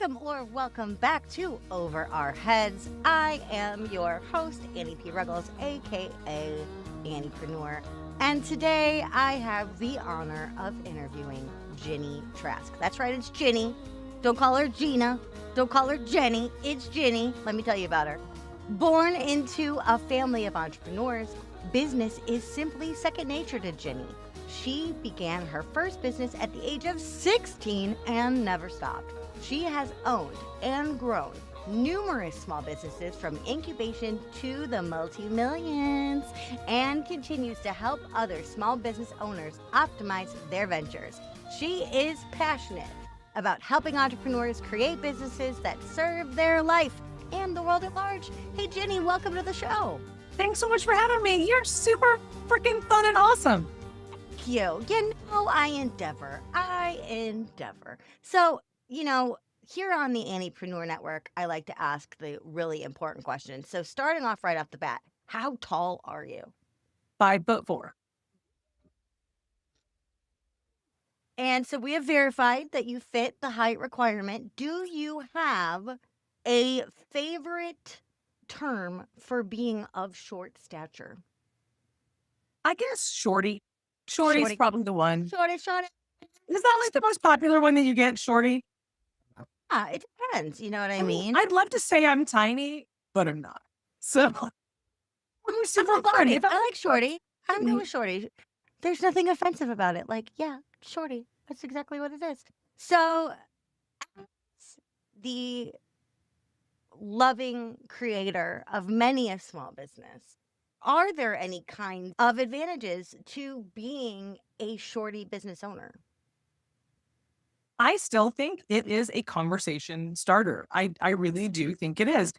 Welcome back to Over Our Heads. I am your host, Annie P. Ruggles, aka Anniepreneur. And today I have the honor of interviewing Gini Trask. That's right, it's Ginny. Don't call her Gina. Don't call her Jenny. It's Ginny. Let me tell you about her. Born into a family of entrepreneurs, business is simply second nature to Ginny. She began her first business at the age of 16 and never stopped. She has owned and grown numerous small businesses from incubation to the multi-millions and continues to help other small business owners optimize their ventures. She is passionate about helping entrepreneurs create businesses that serve their life and the world at large. Hey, Ginny, welcome to the show. Thanks so much for having me. You're super freaking fun and awesome. Thank you. You know, I endeavor. So, here on the Anniepreneur Network, I like to ask the really important question. So starting off right off the bat, how tall are you? 5'4". And so we have verified that you fit the height requirement. Do you have a favorite term for being of short stature? I guess shorty. Shorty's probably the one. Shorty. Is that like the most popular one that you get, shorty? It depends. You know what I mean? I'd love to say I'm tiny, but I'm not. So I'm super fun. I like shorty. I'm going with shorty. There's nothing offensive about it. Like, yeah, shorty. That's exactly what it is. So, as the loving creator of many a small business, are there any kinds of advantages to being a shorty business owner? I still think it is a conversation starter. I really do think it is.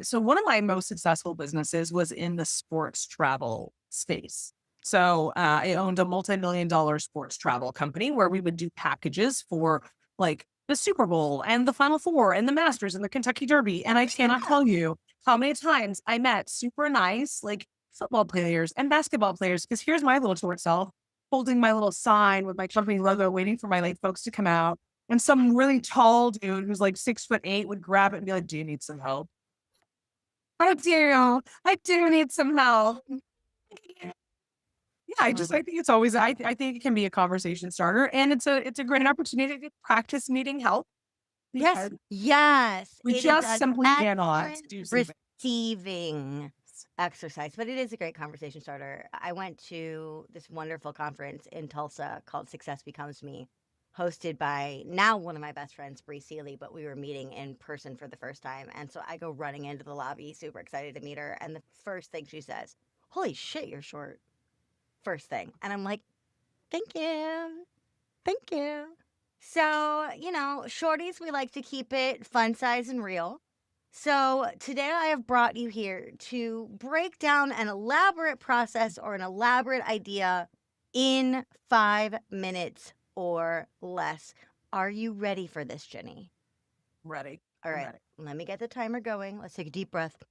So one of my most successful businesses was in the sports travel space. So I owned a multi-million-dollar sports travel company where we would do packages for like the Super Bowl and the Final Four and the Masters and the Kentucky Derby. And I cannot tell you how many times I met super nice like football players and basketball players. Because here's my little short self holding my little sign with my company logo, waiting for my like folks to come out. And some really tall dude who's like 6'8" would grab it and be like, "Do you need some help?" I do need some help. Yeah, I think it's always, I think it can be a conversation starter, and it's a great opportunity to practice needing help. Yes. We just simply cannot do something. Receiving exercise, but it is a great conversation starter. I went to this wonderful conference in Tulsa called Success Becomes Me, hosted by now one of my best friends, Bree Seeley, but we were meeting in person for the first time. And so I go running into the lobby, super excited to meet her. And the first thing she says, "Holy shit, you're short." First thing. And I'm like, thank you. Thank you. So, shorties, we like to keep it fun, size, and real. So today I have brought you here to break down an elaborate process or an elaborate idea in 5 minutes or less. Are you ready for this, Jenny? Ready. All right. Ready. Let me get the timer going. Let's take a deep breath.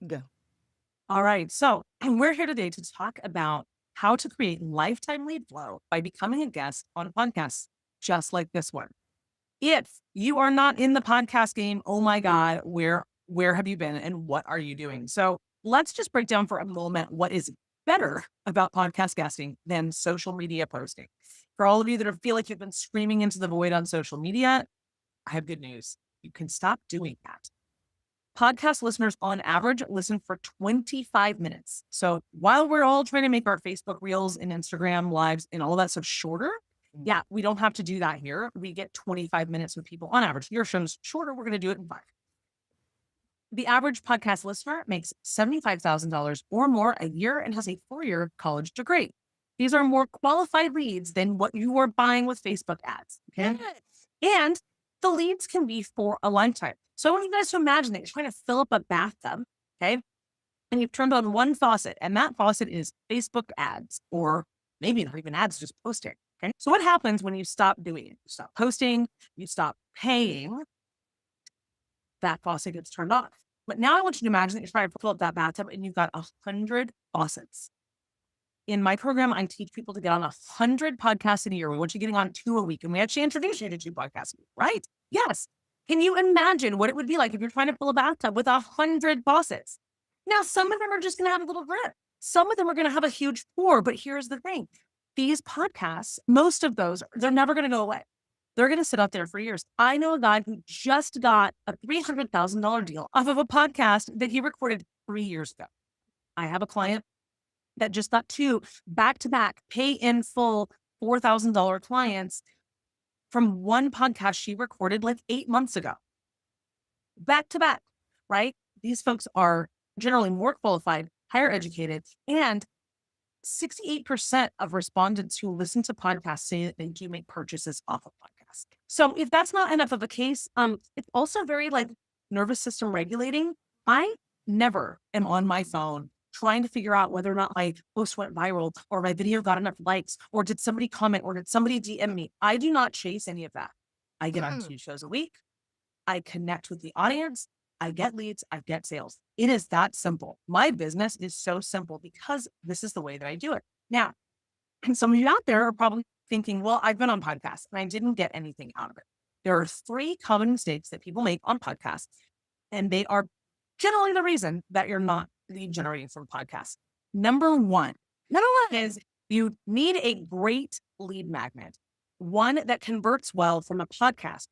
Go. All right. So we're here today to talk about how to create lifetime lead flow by becoming a guest on a podcast just like this one. If you are not in the podcast game, oh my God, where have you been and what are you doing? So let's just break down for a moment what is better about podcast guesting than social media posting. For all of you that feel like you've been screaming into the void on social media, I have good news. You can stop doing that. Podcast listeners on average listen for 25 minutes. So while we're all trying to make our Facebook reels and Instagram lives and all that stuff shorter, yeah, we don't have to do that here. We get 25 minutes with people on average. Your show's shorter. We're going to do it in 5. The average podcast listener makes $75,000 or more a year and has a 4-year college degree. These are more qualified leads than what you are buying with Facebook ads. Okay? Yes. And the leads can be for a lifetime. So I want you guys to imagine that you're trying to fill up a bathtub, okay? And you've turned on one faucet, and that faucet is Facebook ads, or maybe not even ads, just posting. Okay. So what happens when you stop doing it? You stop posting, you stop paying, that faucet gets turned off. But now I want you to imagine that you're trying to fill up that bathtub and you've got 100 faucets. In my program, I teach people to get on 100 podcasts in a year. We want you getting on 2 a week. And we actually introduce you to 2 podcasts a week, right? Yes. Can you imagine what it would be like if you're trying to fill a bathtub with 100 bosses? Now, some of them are just going to have a little drip. Some of them are going to have a huge pour. But here's the thing. These podcasts, most of those, they're never going to go away. They're going to sit out there for years. I know a guy who just got a $300,000 deal off of a podcast that he recorded 3 years ago. I have a client that just got 2 back-to-back pay in full $4,000 clients from one podcast she recorded like 8 months ago. Back to back, right? These folks are generally more qualified, higher educated, and 68% of respondents who listen to podcasts say that they do make purchases off of podcasts. So if that's not enough of a case, it's also very like nervous system regulating. I never am on my phone trying to figure out whether or not my post went viral or my video got enough likes or did somebody comment or did somebody DM me. I do not chase any of that. I get on 2 shows a week. I connect with the audience. I get leads. I get sales. It is that simple. My business is so simple because this is the way that I do it. Now, and some of you out there are probably thinking, well, I've been on podcasts and I didn't get anything out of it. There are 3 common mistakes that people make on podcasts, and they are generally the reason that you're not lead generating from podcasts. Number one is you need a great lead magnet, one that converts well from a podcast.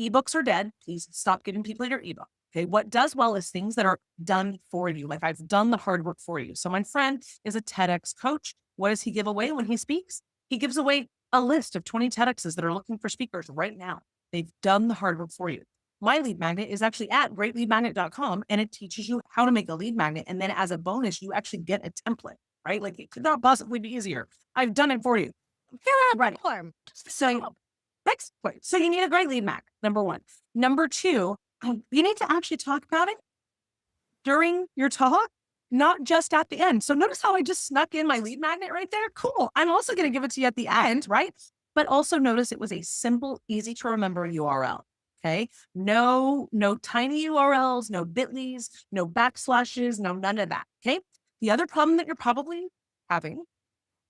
Ebooks are dead. Please stop giving people your ebook. Okay. What does well is things that are done for you. Like I've done the hard work for you. So my friend is a TEDx coach. What does he give away when he speaks? He gives away a list of 20 TEDx's that are looking for speakers right now. They've done the hard work for you. My lead magnet is actually at greatleadmagnet.com, and it teaches you how to make a lead magnet. And then as a bonus, you actually get a template, right? Like it could not possibly be easier. I've done it for you. Right. So next point. So you need a great lead magnet, number one. Number two, you need to actually talk about it during your talk, not just at the end. So notice how I just snuck in my lead magnet right there. Cool. I'm also going to give it to you at the end, right? But also notice it was a simple, easy to remember URL. Okay. No tiny URLs, no bit.lys, no backslashes, no none of that. Okay. The other problem that you're probably having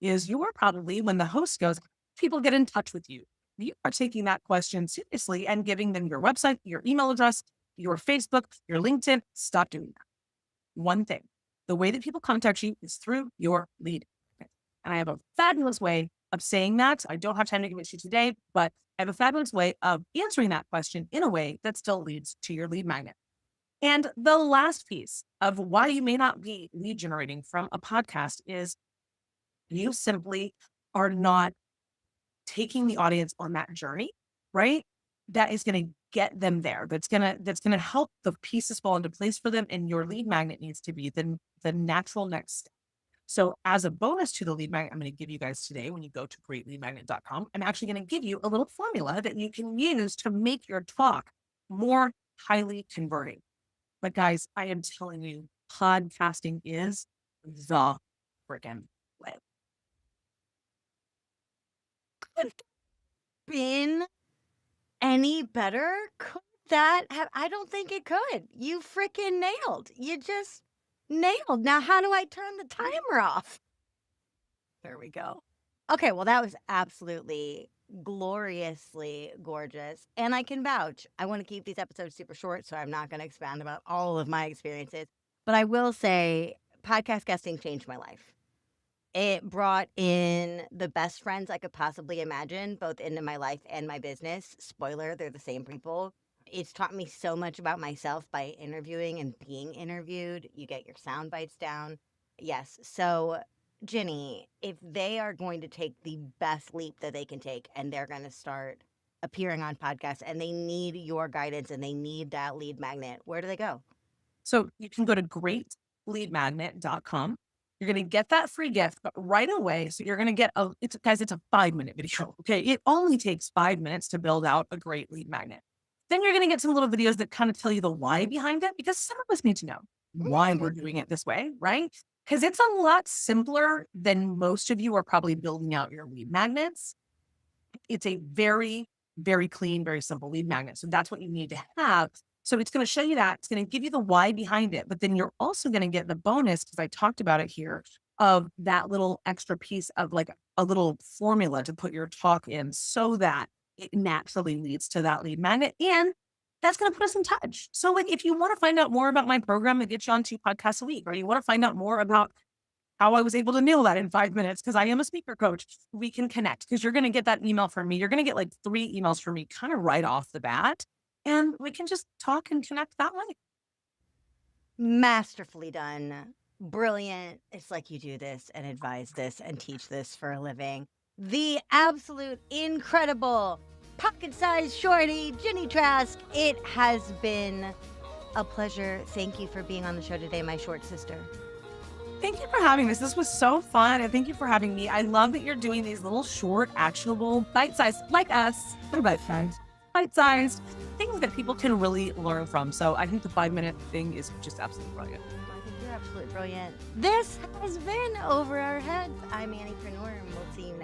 is you are probably, when the host goes, people get in touch with you. You are taking that question seriously and giving them your website, your email address, your Facebook, your LinkedIn. Stop doing that. One thing, the way that people contact you is through your lead. Okay. And I have a fabulous way of saying that. I don't have time to give it to you today, but I have a fabulous way of answering that question in a way that still leads to your lead magnet. And the last piece of why you may not be lead generating from a podcast is you simply are not taking the audience on that journey, right? That is going to get them there. That's going to help the pieces fall into place for them. And your lead magnet needs to be the natural next step. So as a bonus to the lead magnet, I'm going to give you guys today, when you go to greatleadmagnet.com, I'm actually going to give you a little formula that you can use to make your talk more highly converting. But guys, I am telling you, podcasting is the freaking way. Could it been any better? Could that have? I don't think it could. You freaking nailed. You just nailed. Now, how do I turn the timer off? There we go. Okay, well, that was absolutely gloriously gorgeous. And I can vouch. I want to keep these episodes super short, so I'm not going to expand about all of my experiences. But I will say podcast guesting changed my life. It brought in the best friends I could possibly imagine, both into my life and my business. Spoiler, they're the same people. It's taught me so much about myself by interviewing and being interviewed. You get your sound bites down. Yes. So, Ginny, if they are going to take the best leap that they can take and they're going to start appearing on podcasts and they need your guidance and they need that lead magnet, where do they go? So you can go to greatleadmagnet.com. You're going to get that free gift right away. So you're going to get it's a 5-minute video. Okay. It only takes 5 minutes to build out a great lead magnet. Then you're going to get some little videos that kind of tell you the why behind it, because some of us need to know why we're doing it this way, right? Because it's a lot simpler than most of you are probably building out your lead magnets. It's a very, very clean, very simple lead magnet. So that's what you need to have. So it's going to show you that. It's going to give you the why behind it. But then you're also going to get the bonus, because I talked about it here, of that little extra piece of like a little formula to put your talk in so that it naturally leads to that lead magnet. And that's going to put us in touch. So, like, if you want to find out more about my program that gets you on 2 podcasts a week, or you want to find out more about how I was able to nail that in 5 minutes, because I am a speaker coach, we can connect because you're going to get that email from me. You're going to get like 3 emails from me kind of right off the bat. And we can just talk and connect that way. Masterfully done. Brilliant. It's like you do this and advise this and teach this for a living. The absolute incredible pocket-sized shorty, Gini Trask. It has been a pleasure. Thank you for being on the show today, my short sister. Thank you for having this. This was so fun. And thank you for having me. I love that you're doing these little short, actionable, bite-sized, like us, they're bite-sized things that people can really learn from. So I think the 5-minute thing is just absolutely brilliant. I think you're absolutely brilliant. This has been Over Our Heads. I'm Annie Preneur, and we'll see you next